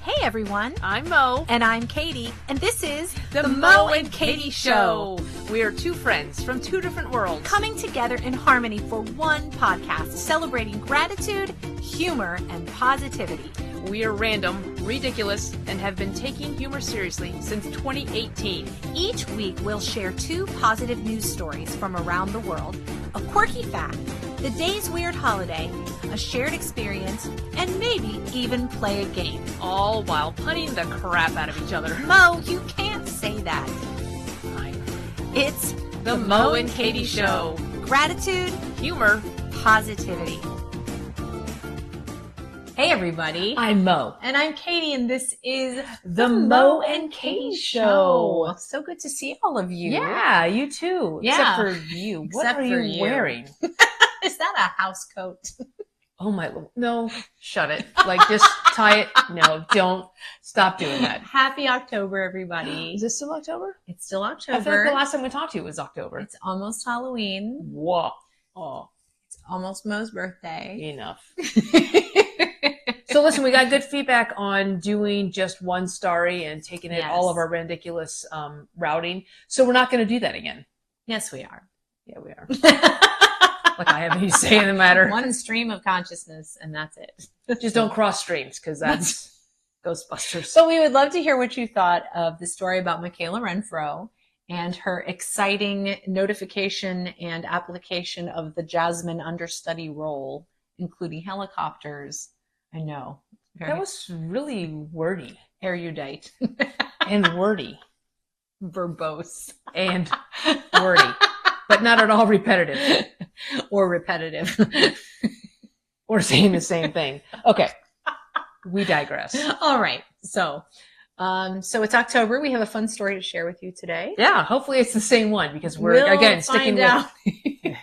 Hey everyone, I'm Mo. and I'm Katie, and this is The Mo and Katie Show. We are two friends from two different worlds coming together in harmony for one podcast, celebrating gratitude, humor, and positivity. We are random, ridiculous, and have been taking humor seriously since 2018. Each week we'll share two positive news stories from around the world, a quirky fact, the day's weird holiday, a shared experience, and maybe even play a game. All while punning the crap out of each other. Mo, you can't say that. Fine. It's The Mo and Katie Show. Gratitude, Humor. positivity. Hey everybody. I'm Mo. And I'm Katie, and this is The Mo and Katie Show. So good to see all of you. Yeah, you too. Yeah. Except for you. What Except are for you you. wearing? Is that a house coat? Oh my, no, shut it. Like just tie it. No, don't stop doing that. Happy October, everybody. Is this still October? It's still I feel like the October. last time we talked to you was October. It's almost Halloween. Whoa. Oh, It's almost Mo's birthday. enough. So listen, we got good feedback on doing just one story and taking it Yes. all of our ridiculous routing. So we're not going to do that again. Yes, we are. Yeah, we are. Like I have any say in the matter. One stream of consciousness, and that's it. Just don't cross streams because that's Ghostbusters. So we would love to hear what you thought of the story about Michaela Renfro and her exciting notification and application of the Jasmine understudy role, including helicopters. I know. That was really wordy erudite. and wordy Verbose. and wordy, but not at all repetitive Or repetitive. or saying the same thing. Okay, we digress. All right. So it's October. We have a fun story to share with you today. Yeah, hopefully it's the same one because we're We'll again sticking find out. with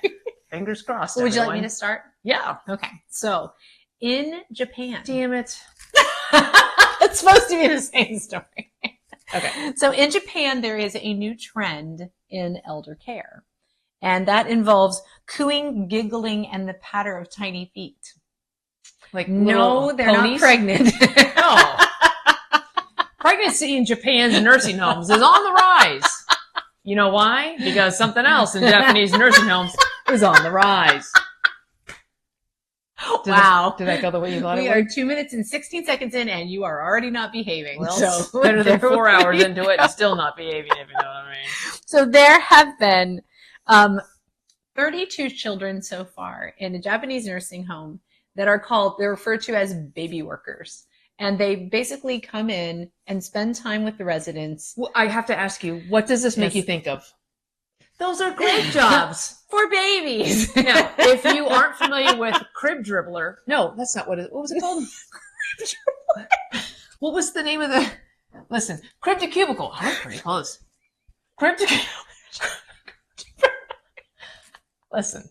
fingers crossed. Would you like everyone. me to start? Yeah. Okay. So in Japan. Damn it. It's supposed to be the same story. Okay. So in Japan, there is a new trend in elder care, and that involves cooing, giggling, and the patter of tiny feet. Like No, little they're ponies? not pregnant. No. Pregnancy in Japan's nursing homes is on the rise. You know why? Because something else in Japanese nursing homes is on the rise. Wow. Did that go the way you thought We it are would? 2 minutes and 16 seconds in, and you are already not behaving. Well, so it's better than there 4 we hours go. into it and still not behaving, if you know what I mean. So there have been 32 children so far in a Japanese nursing home that they're referred to as baby workers. And they basically come in and spend time with the residents. Well, I have to ask you, what does this make Yes. you think of? Those are great jobs. For babies. Now, if you aren't familiar with crib dribbler, no, that's not what was it called? What was the name of the, listen, crib to cubicle. I was pretty close. Crib to Listen,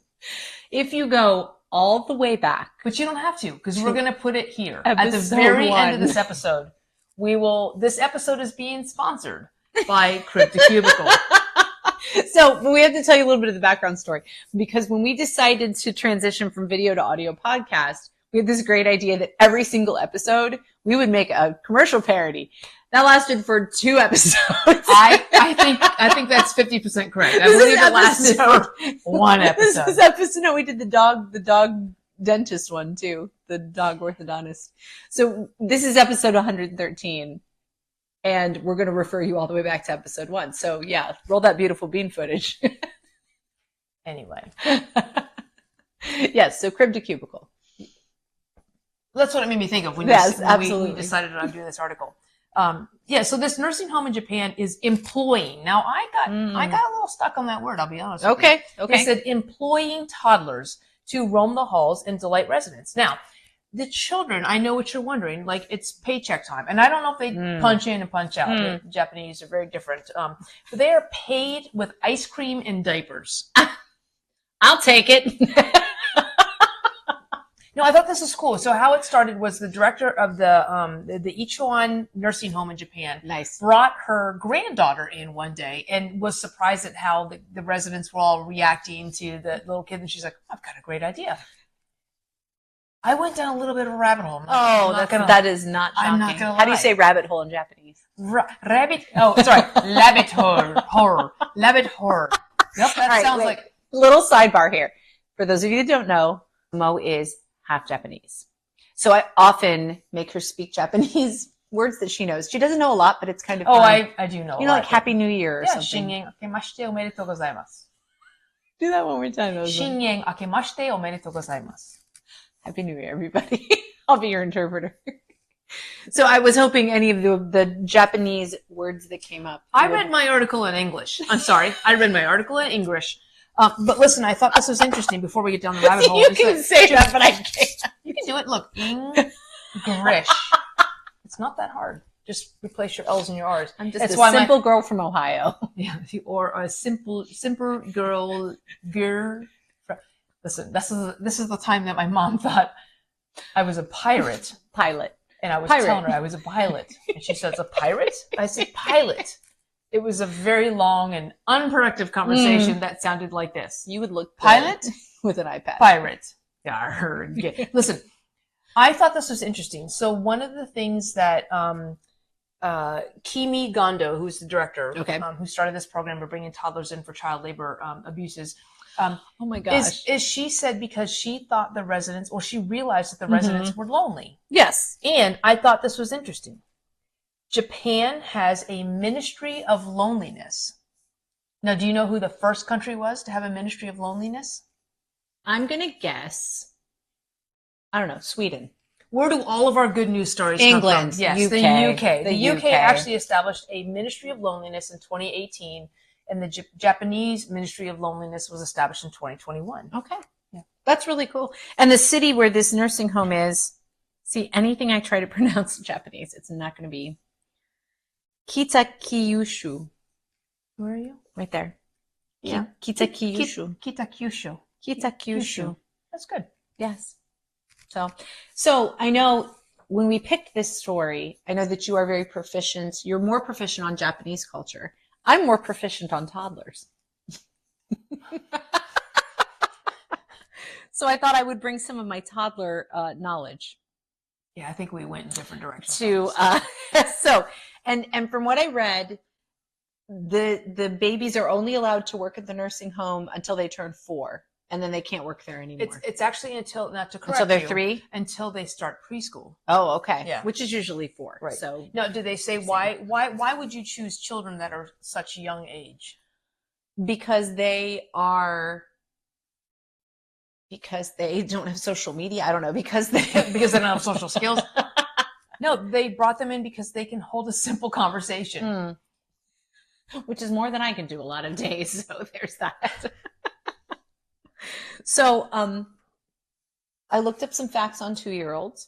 If you go all the way back. but you don't have to because we're going to put it here. At the Episode very end of 1. this episode, this episode is being sponsored by Crib to Cubicle. So we have to tell you a little bit of the background story, because when we decided to transition from video to audio podcast, we had this great idea that every single episode we would make a commercial parody. That lasted for 2 episodes. I think that's 50% correct. I believe it lasted for 1 episode. This episode, no, we did the dog dentist one too, the dog orthodontist. So this is episode 113. And we're going to refer you all the way back to episode 1. So yeah, roll that beautiful bean footage. Anyway, Yes. So crib to cubicle. that's what it made me think of when, Yes, we absolutely. decided on doing this article. So this nursing home in Japan is employing. Now I got a little stuck on that word. I'll be honest. With you. Okay. They said employing toddlers to roam the halls and delight residents. Now, the children, I know what you're wondering, like it's paycheck time. And I don't know if they punch in and punch out. The Japanese are very different. But they are paid with ice cream and diapers. I'll take it. No, I thought this was cool. So how it started was the director of the Ichuan nursing home in Japan Nice. brought her granddaughter in one day and was surprised at how the residents were all reacting to the little kid. And she's like, I've got a great idea. I went down a little bit of a rabbit hole. That is not shocking. I'm not gonna lie. How do you say rabbit hole in Japanese? Rabbit. Oh, sorry. Rabbit hole. Rabbit hole. Yep, that sounds like. Little sidebar here. For those of you that don't know, Mo is half Japanese. So I often make her speak Japanese words that she knows. She doesn't know a lot, but it's kind of fun. I do know. You know, like Happy New Year or something. Shingen akemashite omedetou gozaimasu. Do that one more time. Shingen akemashite omedetou gozaimasu. Happy New Year, everybody. I'll be your interpreter. So I was hoping any of the Japanese words that came up. I read my article in English. I'm sorry. I read my article in English. But listen, I thought this was interesting before we get down the rabbit hole. You can say that, but I can't. You can do it. Look, English. It's not that hard. Just replace your L's and your R's. I'm just a simple girl from Ohio. Yeah, or a simple girl. Listen, this is the time that my mom thought I was a pilot. And I was telling her I was a pilot. And she says, a pirate? I said, pilot. It was a very long and unproductive conversation that sounded like this. You would look pilot with an iPad. Pirate. Yeah, I heard. Listen, I thought this was interesting. So one of the things that Kimi Gondo, who's the director, who started this program for bringing toddlers in for child labor abuses, oh my gosh, is she said because she thought the residents, or she realized that the residents were lonely. Yes. And I thought this was interesting. Japan has a ministry of loneliness. Now, do you know who the first country was to have a ministry of loneliness? I'm going to guess, I don't know, Sweden. Where do all of our good news stories England, come from? Yes, UK, the UK. The UK UK actually established a ministry of loneliness in 2018, and the Japanese ministry of loneliness was established in 2021. Okay. Yeah. That's really cool. And the city where this nursing home is, see, anything I try to pronounce in Japanese, it's not going to be Kitakyushu. Where are you? Right there. Yeah. Kitakyushu. Kitakyushu. Kitakyushu. That's good. Yes. So I know when we picked this story, I know that you are very proficient. You're more proficient on Japanese culture. I'm more proficient on toddlers. So I thought I would bring some of my toddler knowledge. Yeah, I think we went in different directions. And from what I read, the babies are only allowed to work at the nursing home until they turn 4, and then they can't work there anymore. It's actually until they're 3, until they start preschool. Oh, okay. Yeah, which is usually 4. Right. So now, do they say why would you choose children that are such young age? Because they don't have social media. I don't know, because they don't have social skills. No, they brought them in because they can hold a simple conversation. Which is more than I can do a lot of days. So there's that. So I looked up some facts on 2-year-olds.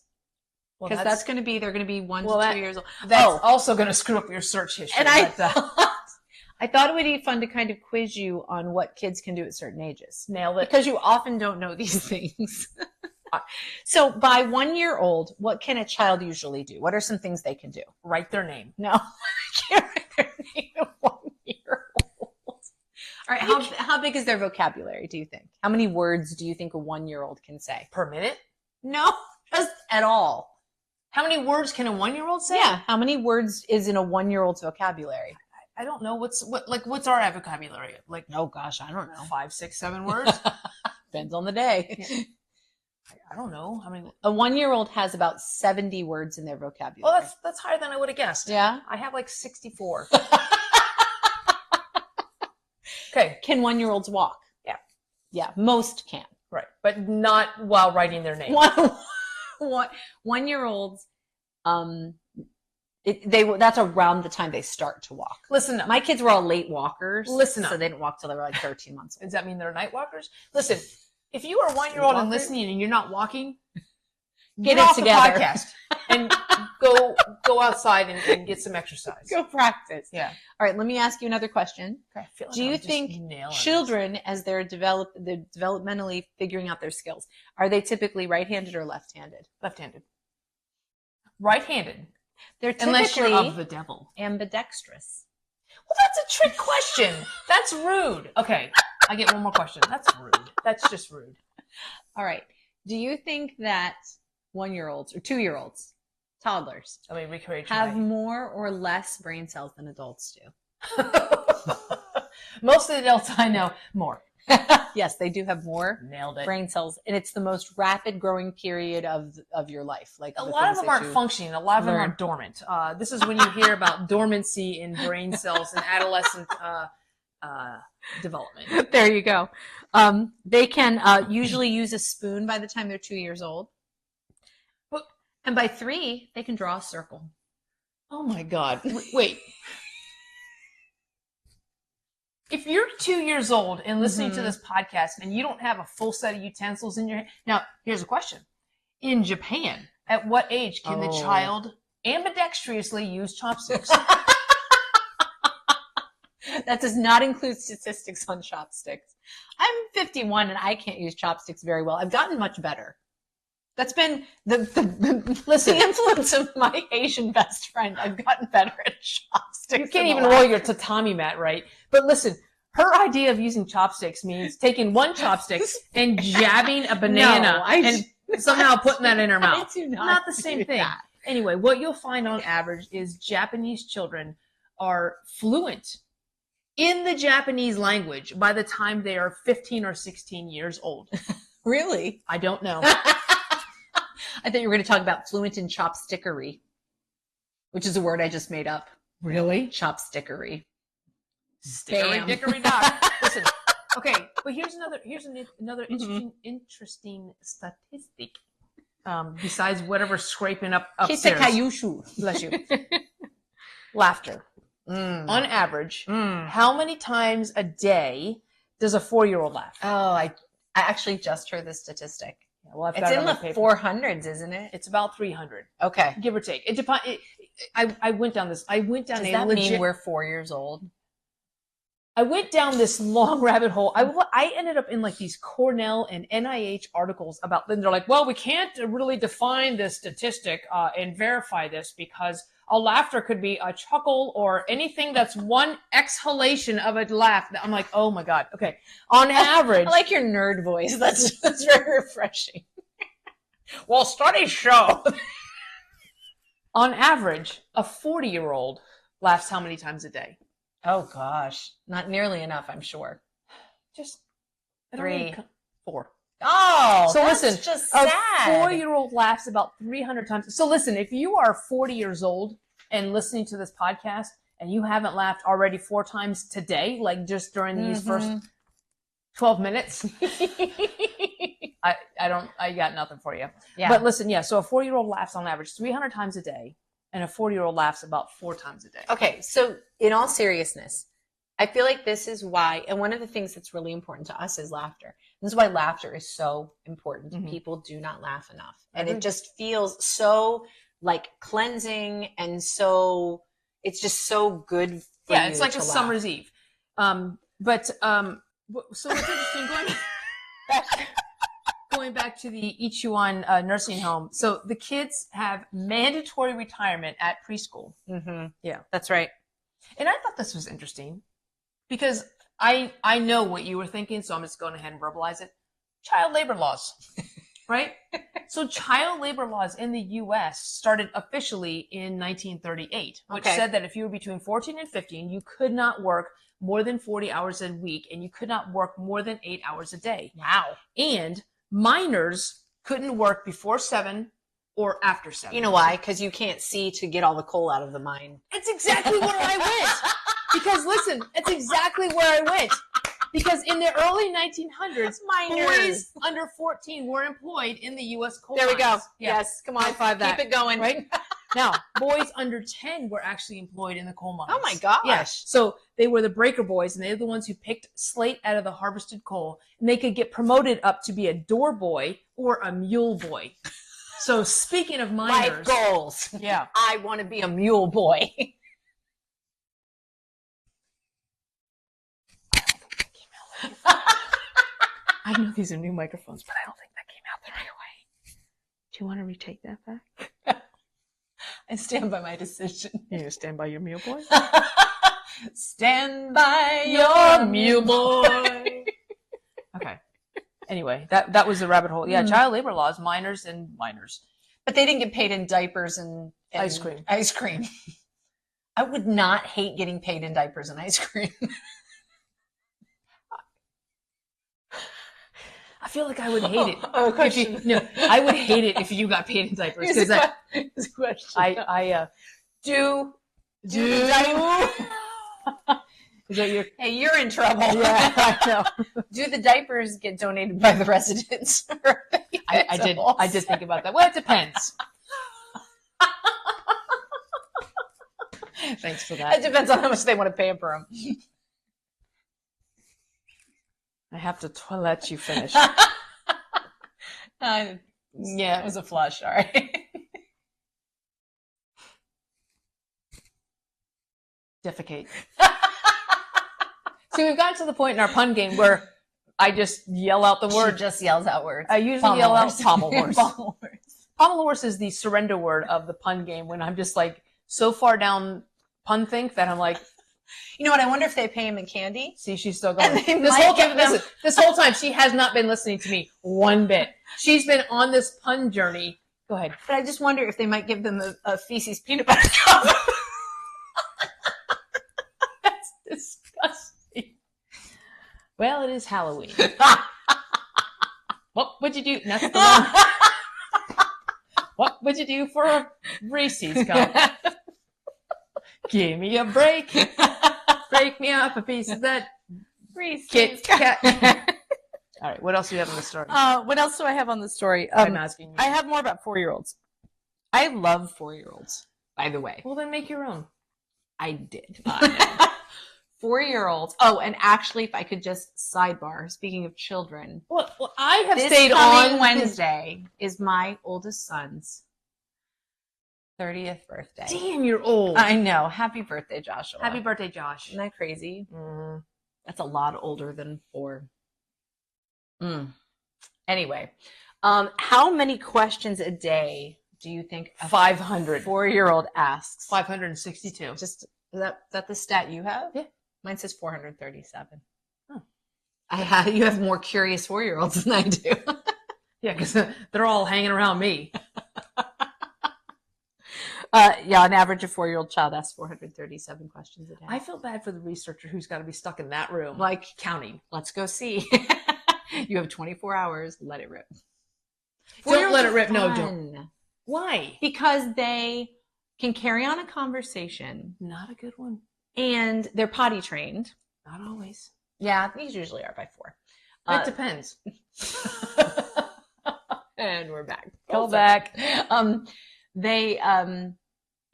Because they're going to be 1 to 2 years old. That's also going to screw up your search history. And I thought it would be fun to kind of quiz you on what kids can do at certain ages. Nailed it. Because you often don't know these things. So by 1 year old, what can a child usually do? What are some things they can do? Write their name. No, I can't write their name at 1 year old. All right, how big is their vocabulary, do you think? How many words do you think a 1 year old can say? Per minute? No, just at all. How many words can a 1 year old say? Yeah, how many words is in a 1 year old's vocabulary? I don't know. What's our vocabulary? Like, oh gosh, I don't know. 5, 6, 7 words? Depends on the day. Yeah. I don't know. How many? A 1 year old has about 70 words in their vocabulary. Well, that's higher than I would have guessed. Yeah? I have like 64. Okay. Can 1 year olds walk? Yeah. Yeah, most can. Right. But not while writing their name. 1 year olds, that's around the time they start to walk. Listen up. My kids were all late walkers. Listen up. So they didn't walk till they were like 13 months old. Does that mean they're night walkers? Listen, if you are a 1 year old and listening and you're not walking, get off together. The podcast and go outside and get some exercise. Go practice. Yeah. All right. Let me ask you another question. Okay, I feel like do you think children, as they're developmentally figuring out their skills, are they typically right-handed or left-handed? Left-handed. Right-handed. They're typically unless you're of the devil. Ambidextrous. Well, that's a trick question. That's rude. Okay. I get one more question. That's rude. That's just rude. All right. Do you think that 1-year-olds or 2-year-olds, toddlers, I mean, recreate have more or less brain cells than adults do? Most of the adults I know, more. Yes, they do have more Nailed it. brain cells, and it's the most rapid growing period of your life. Like a lot of them aren't functioning. A lot of them are dormant. This is when you hear about dormancy in brain cells and adolescent development. There you go. They can usually use a spoon by the time they're 2 years old. And by 3, they can draw a circle. Oh my God. Wait. If you're 2 years old and listening to this podcast and you don't have a full set of utensils in your hand, now here's a question. In Japan, at what age can the child ambidextrously use chopsticks? That does not include statistics on chopsticks. I'm 51 and I can't use chopsticks very well. I've gotten much better. That's been the influence of my Asian best friend. I've gotten better at chopsticks. You can't even roll your tatami mat right. But listen, her idea of using chopsticks means taking one chopstick and jabbing a banana and somehow putting that in her mouth. I do not the same thing. That. Anyway, what you'll find on average is Japanese children are fluent in the Japanese language by the time they are 15 or 16 years old. Really? I don't know. I thought you were going to talk about fluent in chopstickery, which is a word I just made up. Really? Chopstickery. Stickery dickory dock. Listen. Okay, but here's another interesting statistic. Besides whatever scraping up upstairs. Bless you. Laughter. On average, how many times a day does a 4-year-old laugh? Oh, I actually just heard this statistic. Yeah, well, it's in the 400s, isn't it? It's about 300. Okay. Give or take. It depends. I went down this. Does that mean we're 4 years old? I went down this long rabbit hole. I ended up in like these Cornell and NIH articles about them. They're like, well, we can't really define this statistic and verify this because a laughter could be a chuckle or anything that's one exhalation of a laugh. I'm like, oh my God. Okay. On average. I like your nerd voice. That's very refreshing. Well, studies show. On average, a 40-year-old laughs how many times a day? Oh gosh. Not nearly enough, I'm sure. Just 3. 4. Oh, so that's listen, just sad. A 4-year-old laughs about 300 times. So listen, if you are 40 years old and listening to this podcast and you haven't laughed already 4 times today, like just during these first 12 minutes, I got nothing for you. Yeah. But listen, so a 4-year-old laughs on average 300 times a day and a 40-year-old laughs about 4 times a day. Okay. So in all seriousness, I feel like this is why, and one of the things that's really important to us is laughter. This is why laughter is so important. Mm-hmm. People do not laugh enough. And it just feels so like cleansing and so, it's just so good for you. Yeah, it's like a laugh. Summer's Eve. So what's interesting, going back to the Ichiwan nursing home. So the kids have mandatory retirement at preschool. Mm-hmm. Yeah, that's right. And I thought this was interesting because I know what you were thinking, so I'm just going ahead and verbalize it. Child labor laws, right? So child labor laws in the U.S. started officially in 1938, which said that if you were between 14 and 15, you could not work more than 40 hours a week, and you could not work more than 8 hours a day. Wow. And minors couldn't work before 7 or after 7. You know why? Because you can't see to get all the coal out of the mine. It's exactly where I went. Because listen, it's exactly where I went. Because in the early 1900s, boys under 14 were employed in the U.S. coal mines. There we go. Yeah. Yes, come on. High five that. Keep it going. Right? Now, boys under 10 were actually employed in the coal mines. Oh my gosh. Yeah. So they were the breaker boys, and they're the ones who picked slate out of the harvested coal, and they could get promoted up to be a door boy or a mule boy. So speaking of miners. Life goals. Yeah. I want to be a mule boy. I know these are new microphones, but I don't think that came out the right way. Do you want to retake that back? I stand by my decision. You gonna stand by your mule boy? Stand by your mule boy. Okay. Anyway, that was the rabbit hole. Yeah, child labor laws, minors. But they didn't get paid in diapers and Ice cream. Ice cream. I would not hate getting paid in diapers and ice cream. I feel like I would hate it. Oh, question. I would hate it if you got paid in diapers. Here's a question. Do the diapers? Is that your? Hey, you're in trouble. Yeah, I know. Do the diapers get donated by the residents? I did think about that. Well, it depends. Thanks for that. It depends on how much they want to pamper them. I have to let you finish. Yeah, it was a flush. All right. Defecate. See, we've gotten to the point in our pun game where I just yell out the word. She just yells out words. I usually yell out pommel horse. Pommel horse. Pommel horse is the surrender word of the pun game when I'm just like so far down pun think that I'm like, you know what? I wonder if they pay him in candy. see, she's still going. And This whole time, she has not been listening to me one bit. She's been on this pun journey. Go ahead. But I just wonder if they might give them a feces peanut butter cup. That's disgusting. Well, it is Halloween. What would you do? That's the one. What would you do for a Reese's cup? Give me a break. Break me up a piece of that Reese's Kit Kat. All right. What else do you have in the story? What else do I have on the story? I'm asking you. I have more about 4-year-olds. I love 4-year-olds, by the way. Well, then make your own. I did. 4-year-olds. Oh, and actually, if I could just sidebar, speaking of children. Well, I have This stayed coming on Wednesday is my oldest son's 30th birthday. Damn, you're old. I know. Happy birthday, Joshua. Happy birthday, Josh. Isn't that crazy? Mm-hmm. That's a lot older than 4. Anyway, how many questions a day do you think a 500. 4-year-old asks? 562. Just is that the stat you have? Yeah. Mine says 437. Oh. You have more curious 4-year-olds than I do. Yeah, because they're all hanging around me. Yeah, an average of 4-year-old child asks 437 questions a day. I feel bad for the researcher who's got to be stuck in that room, like counting. Let's go see. You have 24 hours. Let it rip. Don't let it rip. No, Fun. don't. Why? Because they can carry on a conversation. Not a good one. And they're potty trained. Not always. Yeah, these usually are by 4. It depends. And we're back. Go back.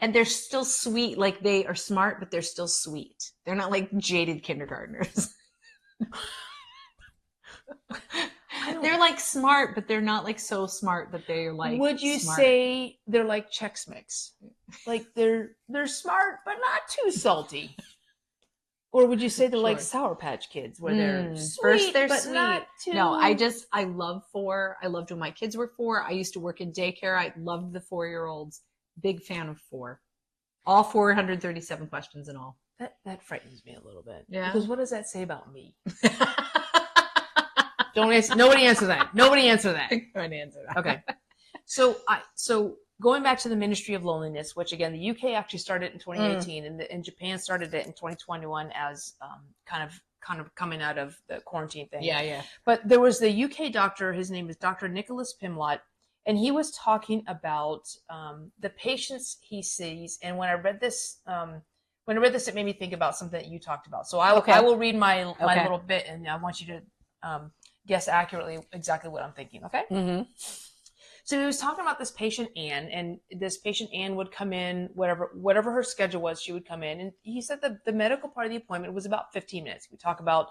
And they're still sweet. Like they are smart, but they're still sweet. They're not like jaded kindergartners. They're like smart, but they're not like so smart that they're like. Would you smart. say they're like Chex Mix? Like they're smart, but not too salty. Or would you say they're like Sour Patch Kids, where they're sweet, first they're but sweet. not too... No, I love 4. I loved when my kids were 4. I used to work in daycare. I loved the 4-year-olds. Big fan of 4. All 437 questions in all. That frightens me a little bit. Yeah. Because what does that say about me? Don't answer. Nobody answer that. Nobody answer that. Don't answer that. Okay. So going back to the Ministry of Loneliness, which again, the UK actually started in 2018 and Japan started it in 2021 as kind of coming out of the quarantine thing. Yeah. But there was the UK doctor, his name is Dr. Nicholas Pimlott, and he was talking about the patients he sees. And when I read this, it made me think about something that you talked about. So I will read my little bit, and I want you to guess accurately exactly what I'm thinking. Okay. Mm-hmm. So he was talking about this patient Anne, and this patient Anne would come in, whatever her schedule was, she would come in. And he said that the medical part of the appointment was about 15 minutes. We talk about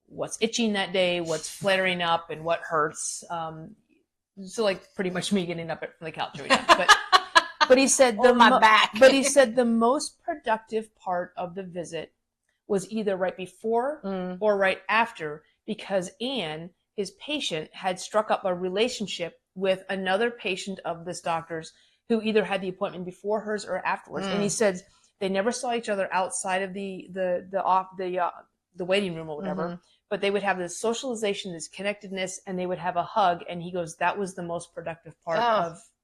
what's itching that day, what's flaring up, and what hurts. So like pretty much me getting up from the couch every time. But he said my back. But he said the most productive part of the visit was either right before or right after, because Anne, his patient, had struck up a relationship with another patient of this doctor's who either had the appointment before hers or afterwards. And he said they never saw each other outside of the the waiting room or whatever, but they would have this socialization, this connectedness, and they would have a hug. And he goes, that was the most productive part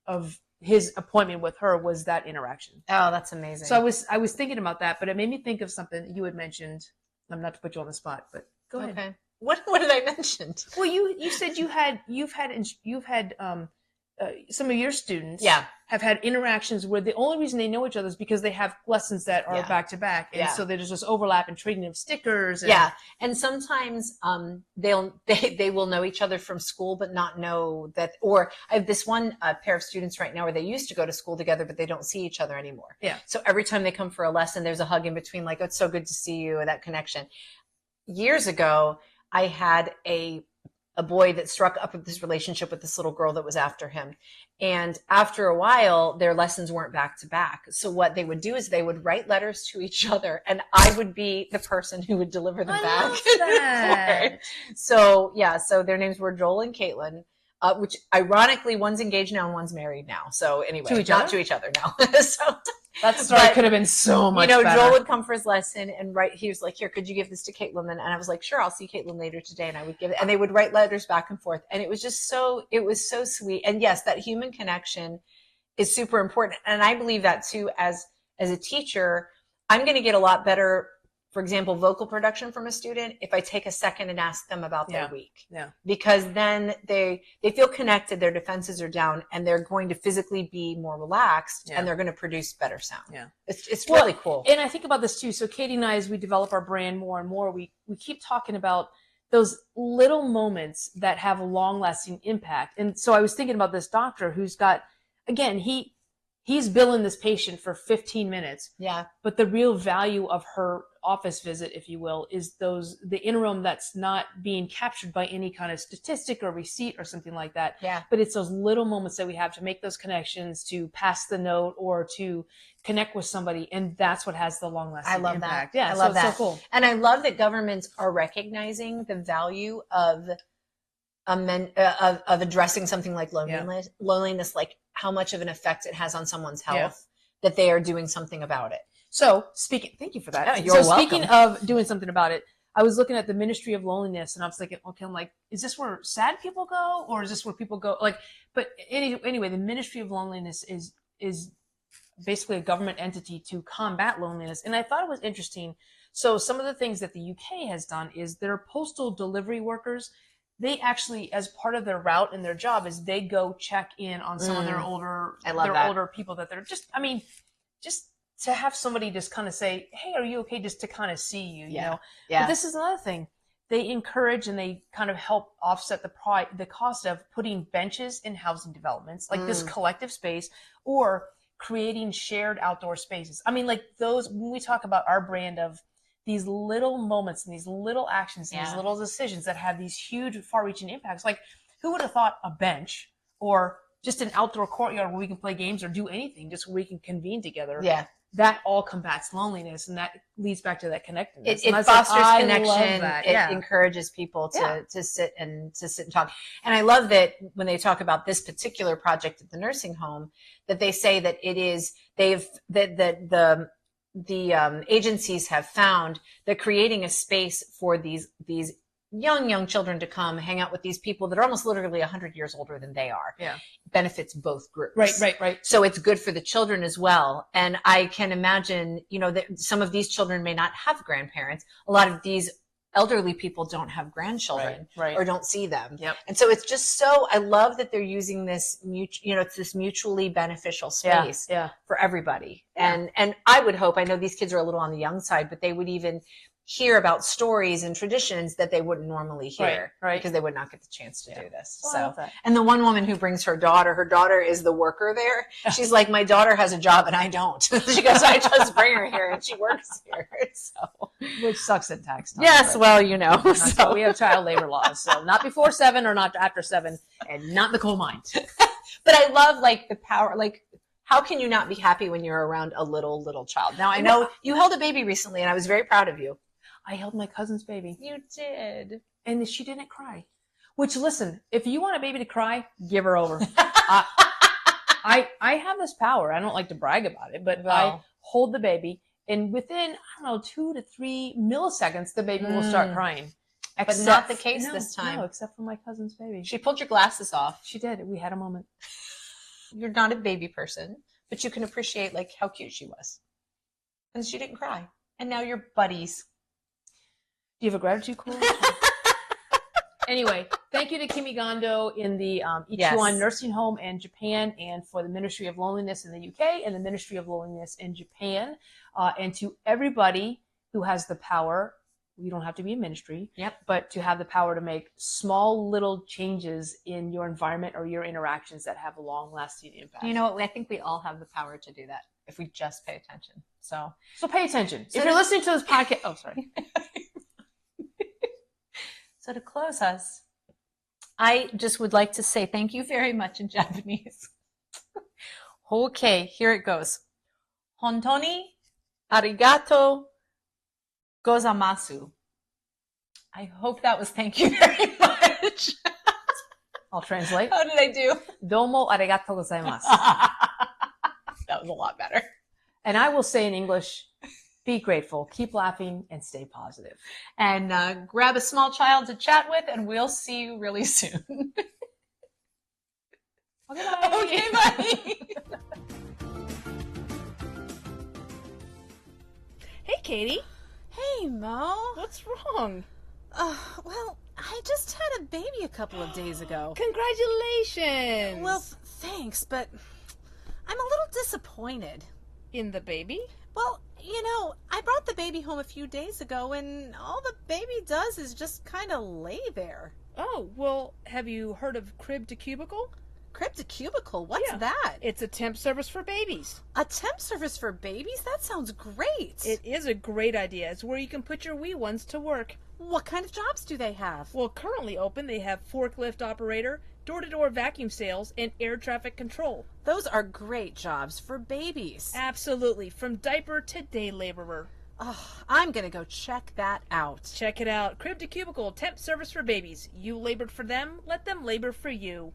of his appointment with her, was that interaction. Oh, that's amazing. So I was thinking about that, but it made me think of something that you had mentioned. I'm not to put you on the spot, but go ahead. Okay. What did I mention? Well, you said you've had some of your students have had interactions where the only reason they know each other is because they have lessons that are back to back, and so there's this overlap and trading of stickers. And, and sometimes they will know each other from school, but not know that. Or I have this one pair of students right now where they used to go to school together, but they don't see each other anymore. Yeah. So every time they come for a lesson, there's a hug in between, like, oh, it's so good to see you, that connection. Years ago, I had a boy that struck up this relationship with this little girl that was after him. And after a while, their lessons weren't back to back. So what they would do is they would write letters to each other, and I would be the person who would deliver them back. So their names were Joel and Caitlin, which ironically, one's engaged now and one's married now. So anyway, to each other now. So that story could have been so much better. Joel would come for his lesson and he was like, here, could you give this to Caitlin? And I was like, sure, I'll see Caitlin later today. And I would give it, and they would write letters back and forth. And it was just so sweet. And yes, that human connection is super important. And I believe that too, as a teacher, I'm going to get a lot better, for example, vocal production from a student if I take a second and ask them about their week. Yeah. Because then they feel connected, their defenses are down, and they're going to physically be more relaxed, and they're going to produce better sound. Yeah. It's really cool. And I think about this too. So Katie and I, as we develop our brand more and more, we keep talking about those little moments that have a long lasting impact. And so I was thinking about this doctor who's got, again, he's billing this patient for 15 minutes. Yeah. But the real value of her office visit, if you will, is the interim that's not being captured by any kind of statistic or receipt or something like that. Yeah. But it's those little moments that we have to make those connections, to pass the note or to connect with somebody. And that's what has the long lasting impact. I love that. Yeah. I love that. So cool. And I love that governments are recognizing the value of addressing something like loneliness, like how much of an effect it has on someone's health, that they are doing something about it. So thank you for that. Yeah, you're welcome. Speaking of doing something about it, I was looking at the Ministry of Loneliness, and I was thinking, okay, I'm like, is this where sad people go, or is this where people go? Like, but anyway, the Ministry of Loneliness is basically a government entity to combat loneliness. And I thought it was interesting. So some of the things that the UK has done is their postal delivery workers, they actually, as part of their route and their job, is they go check in on some of their older people that they're just to have somebody just kind of say, hey, are you okay? Just to kind of see you, you know? Yeah. But this is another thing. They encourage and they kind of help offset the cost of putting benches in housing developments, like this collective space, or creating shared outdoor spaces. I mean, like those, when we talk about our brand of these little moments and these little actions and these little decisions that have these huge far-reaching impacts, like who would have thought a bench or just an outdoor courtyard where we can play games or do anything, just where we can convene together. Yeah. That all combats loneliness, and that leads back to that connectedness. It fosters connection. It encourages people to sit and talk. And I love that when they talk about this particular project at the nursing home, that they say that the agencies have found that creating a space for these young children to come hang out with these people that are almost literally 100 years older than they are, benefits both groups. Right. So it's good for the children as well. And I can imagine, that some of these children may not have grandparents. A lot of these elderly people don't have grandchildren or don't see them. Yep. And so it's just I love that they're using this, it's this mutually beneficial space for everybody. Yeah. And I would hope, I know these kids are a little on the young side, but they would even hear about stories and traditions that they wouldn't normally hear because they would not get the chance to do this. So, and the one woman who brings her daughter is the worker there. She's like, my daughter has a job and I don't. She goes, I just bring her here and she works here. So, which sucks in tax time. Yes. Well, so we have child labor laws. So not before 7 or not after 7 and not in the coal mine. But I love the power, how can you not be happy when you're around a little child? Now I know you held a baby recently and I was very proud of you. I held my cousin's baby. You did. And she didn't cry. Which, listen, if you want a baby to cry, give her over. I have this power. I don't like to brag about it, but I hold the baby. And within, I don't know, 2 to 3 milliseconds, the baby will start crying. But not the case this time. No, except for my cousin's baby. She pulled your glasses off. She did. We had a moment. You're not a baby person, but you can appreciate like how cute she was. And she didn't cry. And now you're buddies. Do you have a gratitude card? Anyway, thank you to Kimi Gondo in the Ichiwan Nursing Home in Japan, and for the Ministry of Loneliness in the UK and the Ministry of Loneliness in Japan, and to everybody who has the power. You don't have to be a ministry, but to have the power to make small little changes in your environment or your interactions that have a long-lasting impact. You know what? I think we all have the power to do that if we just pay attention. So pay attention. So if you're listening to this podcast, oh, sorry. So to close us, I just would like to say thank you very much in Japanese. Okay, here it goes. Hontoni arigato gozaimasu. I hope that was thank you very much. I'll translate. How did I do? Domo arigato gozaimasu. That was a lot better. And I will say in English, be grateful, keep laughing, and stay positive. And grab a small child to chat with, and we'll see you really soon. Okay, bye. Okay, bye. Hey, Katie. Hey, Mo. What's wrong? Well, I just had a baby a couple of days ago. Congratulations. Well, thanks, but I'm a little disappointed. In the baby? Well, you know, I brought the baby home a few days ago, and all the baby does is just kind of lay there. Oh, well, have you heard of crib to cubicle? Crib to cubicle? What's that? It's a temp service for babies. A temp service for babies? That sounds great. It is a great idea. It's where you can put your wee ones to work. What kind of jobs do they have? Well, currently open, they have forklift operator, door-to-door vacuum sales, and air traffic control. Those are great jobs for babies. Absolutely, from diaper to day laborer. Oh, I'm going to go check that out. Check it out. Crib to cubicle, temp service for babies. You labored for them, let them labor for you.